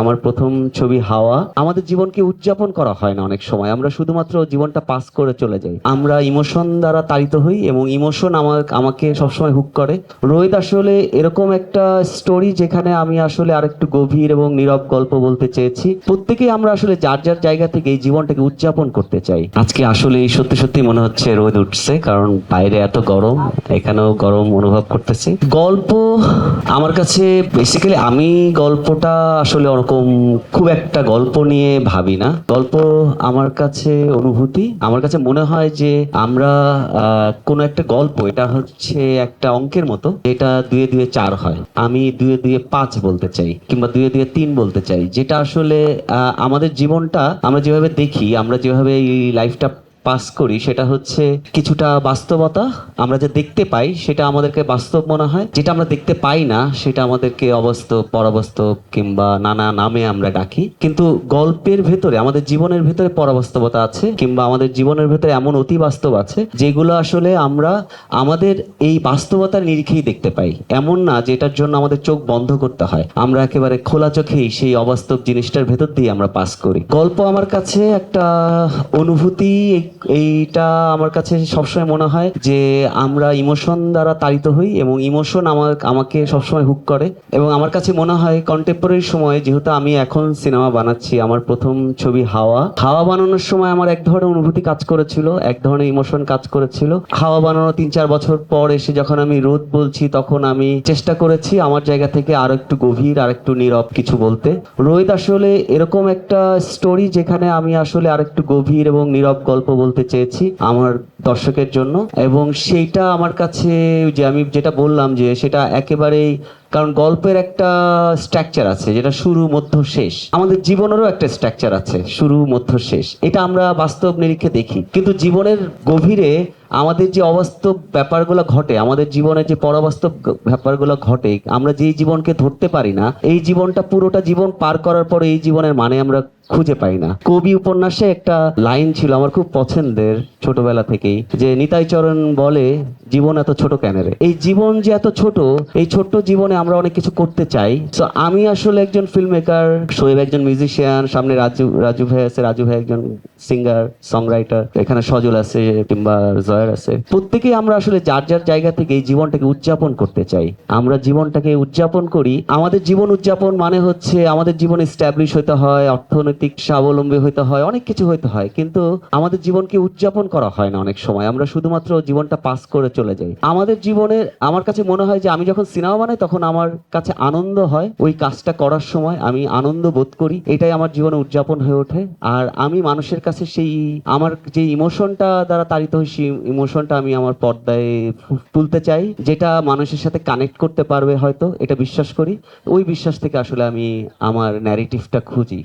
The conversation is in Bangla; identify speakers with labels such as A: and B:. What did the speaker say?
A: আমার প্রথম ছবি হাওয়া। আমাদের জীবনকে উদযাপন করা হয় না অনেক সময়, আমরা শুধুমাত্র জীবনটা পাস করে চলে যাই। আমরা ইমোশন দ্বারা তাড়িত হই এবং ইমোশন আমাকে সবসময় হুক করে। রোহিত আসলে এরকম একটা স্টোরি যেখানে আমি আসলে আরেকটু গভীর এবং নীরব গল্প বলতে চেয়েছি। প্রত্যেকেই আমরা আসলে যার যার জায়গা থেকে এই জীবনটাকে উদযাপন করতে চাই। আজকে আসলে সত্যি সত্যি মনে হচ্ছে রোদ উঠছে, কারণ বাইরে এত গরম, এখানেও গরম অনুভব করতেছি। গল্প আমার কাছে বেসিক্যালি, আমি গল্পটা আসলে ওরকম খুব একটা গল্প নিয়ে ভাবি না। গল্প আমার কাছে অনুভূতি। আমার কাছে মনে হয় যে আমরা কোনো একটা গল্প, এটা হচ্ছে একটা অঙ্কের মতো, যেটা 2 2 4 হয়। আমি 2 2 5 বলতে চাই, কিংবা 2 2 3 বলতে চাই, যেটা আসলে আমাদের জীবনটা আমরা যেভাবে দেখি, আমরা যেভাবে এই লাইফটা পাস করি, সেটা হচ্ছে কিছুটা বাস্তবতা। আমরা যে দেখতে পাই সেটা আমাদেরকে বাস্তব মনে হয়, যেটা আমরা দেখতে পাই না সেটা আমাদেরকে অবাস্তব, পরাবাস্তব কিংবা নানা নামে আমরা ডাকি। কিন্তু গল্পের ভেতরে, আমাদের জীবনের ভেতরে পরাবাস্তবতা আছে, কিংবা আমাদের জীবনের ভেতরে এমন অতি বাস্তব আছে যেগুলো আসলে আমরা আমাদের এই বাস্তবতার নিরিখেই দেখতে পাই। এমন না যে এটার জন্য আমাদের চোখ বন্ধ করতে হয়, আমরা একেবারে খোলা চোখেই সেই অবাস্তব জিনিসটার ভেতর দিয়ে আমরা পাস করি। গল্প আমার কাছে একটা অনুভূতি। এইটা আমার কাছে সবসময় মনে হয় যে আমরা ইমোশন দ্বারা তাড়িত হই এবং ইমোশন আমাকে সবসময় হুক করে। এবং আমার কাছে মনে হয় কন্টেম্পোরারি সময়ে, যেহেতু আমি এখন সিনেমা বানাচ্ছি, আমার প্রথম ছবি হাওয়া। হাওয়া বানানোর সময় আমার এক ধরনের অনুভূতি কাজ করেছিল, এক ধরনের ইমোশন কাজ করেছিল। হাওয়া বানানো 3 4 বছর পর এসে যখন আমি রোদ বলছি, তখন আমি চেষ্টা করেছি আমার জায়গা থেকে আরো একটু গভীর, আর একটু নীরব কিছু বলতে। রোহিত আসলে এরকম একটা স্টোরি যেখানে আমি আসলে আরেকটু গভীর এবং নীরব গল্প বলতে চেয়েছি আমার দর্শকের জন্য। এবং সেইটা আমার কাছে, যে আমি যেটা বললাম, যে সেটা একেবারেই, কারণ গল্পের একটা স্ট্রাকচার আছে, যেটা শুরু মধ্য শেষ। আমাদের জীবনেরও একটা স্ট্রাকচার আছে, শুরু মধ্য শেষ। এটা আমরা বাস্তব নিরীক্ষে দেখি, কিন্তু জীবনের গভীরে আমাদের যে অবাস্তব ব্যাপারগুলো ঘটে, আমাদের জীবনে যে পরবাস্তব ব্যাপারগুলো ঘটে, আমরা যেই জীবনকে ধরতে পারি না, এই জীবনটা পুরোটা জীবন পার করার পরে এই জীবনের মানে আমরা খুঁজে পাই না। কবি উপন্যাসে একটা লাইন ছিল আমার খুব পছন্দের ছোটবেলা থেকেই, যে নিতাই চরণ বলে, জীবন এত ছোট কেন রে। এই জীবন যে এত ছোট, এই ছোট্ট জীবনে আমরা অনেক কিছু করতে চাই। তো আমি আসলে একজন ফিল্ম মেকার, শোয়েব একজন মিউজিশিয়ান, সামনে রাজু ভাই আছে, রাজু ভাই একজন সিঙ্গার সং রাইটার, এখানে সজল আছে কিংবা জয়ের আছে। প্রত্যেকেই আমরা আসলে যার যার জায়গা থেকে এই জীবনটাকে উদযাপন করতে চাই। আমরা জীবনটাকে উদযাপন করি। আমাদের জীবন উদযাপন মানে হচ্ছে আমাদের জীবন এস্টাবলিশ হতে হয়, অর্থনৈতিক স্বাবলম্বী হতে হয়, অনেক কিছু হতে হয়, কিন্তু আমাদের জীবনকে উদযাপন করা হয় না অনেক সময়, আমরা শুধুমাত্র জীবনটা পাস করে চলে যাই। আমাদের জীবনের, আমার কাছে মনে হয় যে আমি যখন সিনেমা বানাই, তখন আমার কাছে আনন্দ হয়, ওই কাজটা করার সময় আমি আনন্দ বোধ করি, এটাই আমার জীবনে উদযাপন হয়ে ওঠে। আর আমি মানুষের কাছে সেই আমার যে ইমোশনটা দ্বারা তাড়িত হই, সেই ইমোশনটা আমি আমার পর্দায় তুলতে চাই, যেটা মানুষের সাথে কানেক্ট করতে পারবে হয়তো, এটা বিশ্বাস করি। ওই বিশ্বাস থেকে আসলে আমি আমার ন্যারেটিভটা খুঁজি।